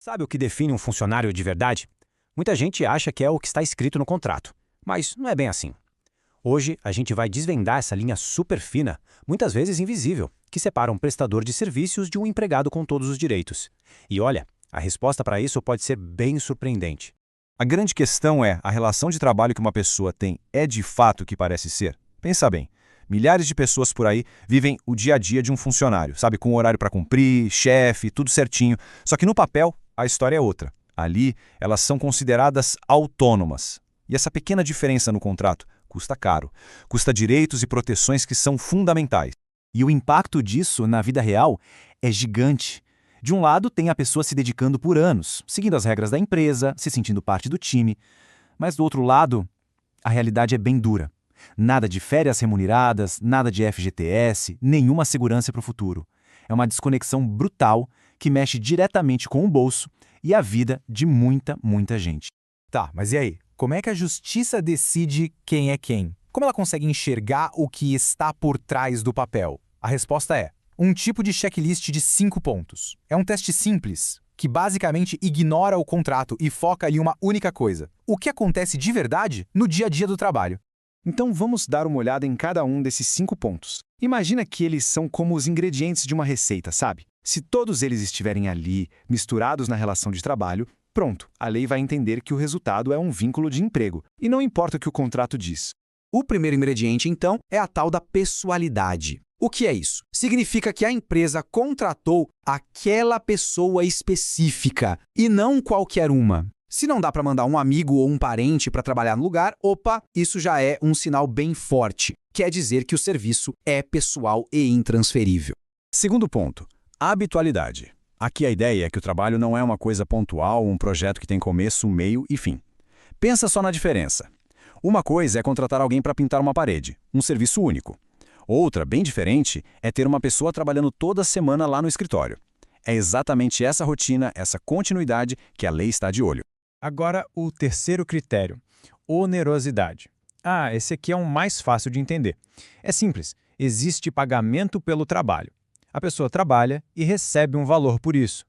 Sabe o que define um funcionário de verdade? Muita gente acha que é o que está escrito no contrato, mas não é bem assim. Hoje, a gente vai desvendar essa linha super fina, muitas vezes invisível, que separa um prestador de serviços de um empregado com todos os direitos. E olha, a resposta para isso pode ser bem surpreendente. A grande questão é, a relação de trabalho que uma pessoa tem é de fato o que parece ser? Pensa bem, milhares de pessoas por aí vivem o dia a dia de um funcionário, sabe, com horário para cumprir, chefe, tudo certinho. Só que no papel, a história é outra. Ali, elas são consideradas autônomas. E essa pequena diferença no contrato custa caro. Custa direitos e proteções que são fundamentais. E o impacto disso na vida real é gigante. De um lado, tem a pessoa se dedicando por anos, seguindo as regras da empresa, se sentindo parte do time. Mas do outro lado, a realidade é bem dura. Nada de férias remuneradas, nada de FGTS, nenhuma segurança para o futuro. É uma desconexão brutal que mexe diretamente com o bolso e a vida de muita gente. Tá, mas e aí? Como é que a justiça decide quem é quem? Como ela consegue enxergar o que está por trás do papel? A resposta é um tipo de checklist de 5 pontos. É um teste simples, que basicamente ignora o contrato e foca em uma única coisa: o que acontece de verdade no dia a dia do trabalho. Então vamos dar uma olhada em cada um desses 5 pontos. Imagina que eles são como os ingredientes de uma receita, sabe? Se todos eles estiverem ali, misturados na relação de trabalho, pronto, a lei vai entender que o resultado é um vínculo de emprego, e não importa o que o contrato diz. O primeiro ingrediente, então, é a tal da pessoalidade. O que é isso? Significa que a empresa contratou aquela pessoa específica e não qualquer uma. Se não dá para mandar um amigo ou um parente para trabalhar no lugar, opa, isso já é um sinal bem forte. Quer dizer que o serviço é pessoal e intransferível. Segundo ponto, habitualidade. Aqui a ideia é que o trabalho não é uma coisa pontual, um projeto que tem começo, meio e fim. Pensa só na diferença. Uma coisa é contratar alguém para pintar uma parede, um serviço único. Outra, bem diferente, é ter uma pessoa trabalhando toda semana lá no escritório. É exatamente essa rotina, essa continuidade que a lei está de olho. Agora, o terceiro critério, onerosidade. Esse aqui é um mais fácil de entender. É simples, existe pagamento pelo trabalho. A pessoa trabalha e recebe um valor por isso.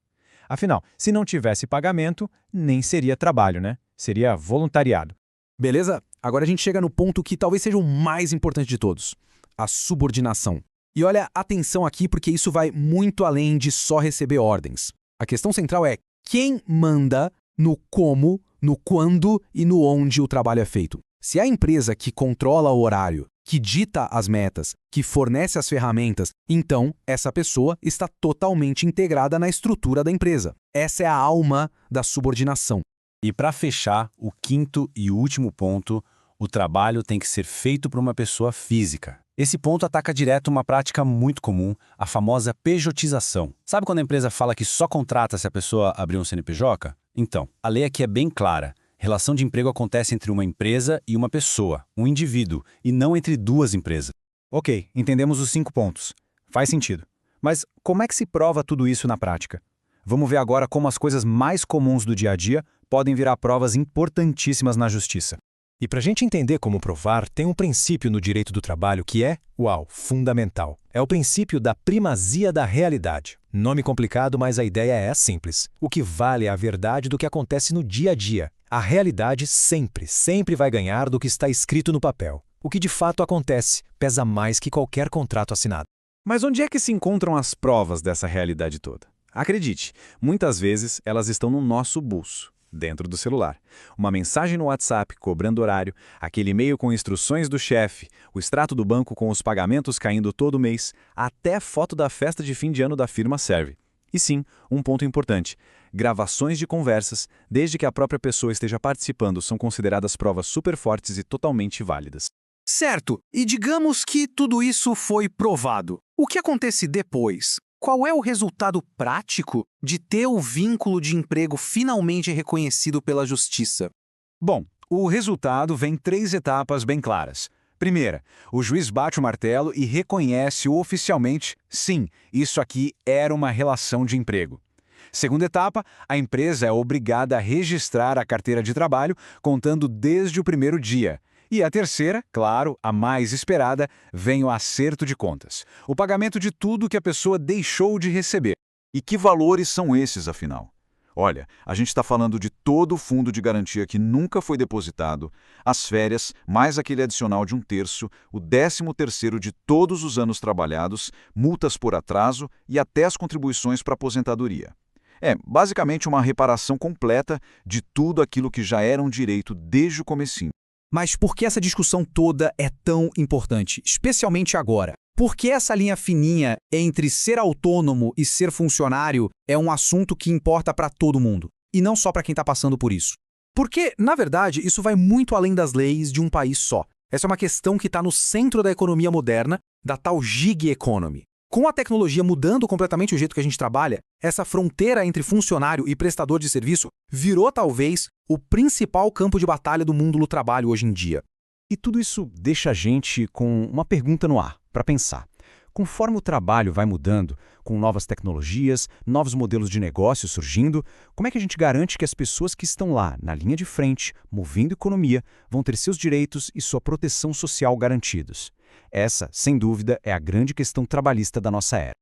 Afinal, se não tivesse pagamento, nem seria trabalho, né? Seria voluntariado. Beleza? Agora a gente chega no ponto que talvez seja o mais importante de todos: a subordinação. E olha, atenção aqui porque isso vai muito além de só receber ordens. A questão central é quem manda no como, no quando e no onde o trabalho é feito. Se a empresa que controla o horário, que dita as metas, que fornece as ferramentas, então essa pessoa está totalmente integrada na estrutura da empresa. Essa é a alma da subordinação. E para fechar, o quinto e último ponto, o trabalho tem que ser feito por uma pessoa física. Esse ponto ataca direto uma prática muito comum, a famosa pejotização. Sabe quando a empresa fala que só contrata se a pessoa abrir um CNPJ? Então, a lei aqui é bem clara. Relação de emprego acontece entre uma empresa e uma pessoa, um indivíduo, e não entre duas empresas. Ok, entendemos os 5 pontos. Faz sentido. Mas como é que se prova tudo isso na prática? Vamos ver agora como as coisas mais comuns do dia a dia podem virar provas importantíssimas na justiça. E para a gente entender como provar, tem um princípio no direito do trabalho que é, fundamental. É o princípio da primazia da realidade. Nome complicado, mas a ideia é simples. O que vale é a verdade do que acontece no dia a dia. A realidade sempre vai ganhar do que está escrito no papel. O que de fato acontece pesa mais que qualquer contrato assinado. Mas onde é que se encontram as provas dessa realidade toda? Acredite, muitas vezes elas estão no nosso bolso, dentro do celular. Uma mensagem no WhatsApp cobrando horário, aquele e-mail com instruções do chefe, o extrato do banco com os pagamentos caindo todo mês, até foto da festa de fim de ano da firma serve. E sim, um ponto importante, gravações de conversas, desde que a própria pessoa esteja participando, são consideradas provas super fortes e totalmente válidas. Certo, e digamos que tudo isso foi provado. O que acontece depois? Qual é o resultado prático de ter o vínculo de emprego finalmente reconhecido pela justiça? Bom, o resultado vem em 3 etapas bem claras. Primeira, o juiz bate o martelo e reconhece oficialmente, sim, isso aqui era uma relação de emprego. Segunda etapa, a empresa é obrigada a registrar a carteira de trabalho contando desde o primeiro dia. E a terceira, claro, a mais esperada, vem o acerto de contas. O pagamento de tudo que a pessoa deixou de receber. E que valores são esses, afinal? Olha, a gente está falando de todo o fundo de garantia que nunca foi depositado, as férias, mais aquele adicional de 1/3, o 13º de todos os anos trabalhados, multas por atraso e até as contribuições para a aposentadoria. É, basicamente uma reparação completa de tudo aquilo que já era um direito desde o comecinho. Mas por que essa discussão toda é tão importante, especialmente agora? Por que essa linha fininha entre ser autônomo e ser funcionário é um assunto que importa para todo mundo, e não só para quem está passando por isso? Porque, na verdade, isso vai muito além das leis de um país só. Essa é uma questão que está no centro da economia moderna, da tal gig economy. Com a tecnologia mudando completamente o jeito que a gente trabalha, essa fronteira entre funcionário e prestador de serviço virou talvez o principal campo de batalha do mundo do trabalho hoje em dia. E tudo isso deixa a gente com uma pergunta no ar, para pensar. Conforme o trabalho vai mudando, com novas tecnologias, novos modelos de negócio surgindo, como é que a gente garante que as pessoas que estão lá, na linha de frente, movendo economia, vão ter seus direitos e sua proteção social garantidos? Essa, sem dúvida, é a grande questão trabalhista da nossa era.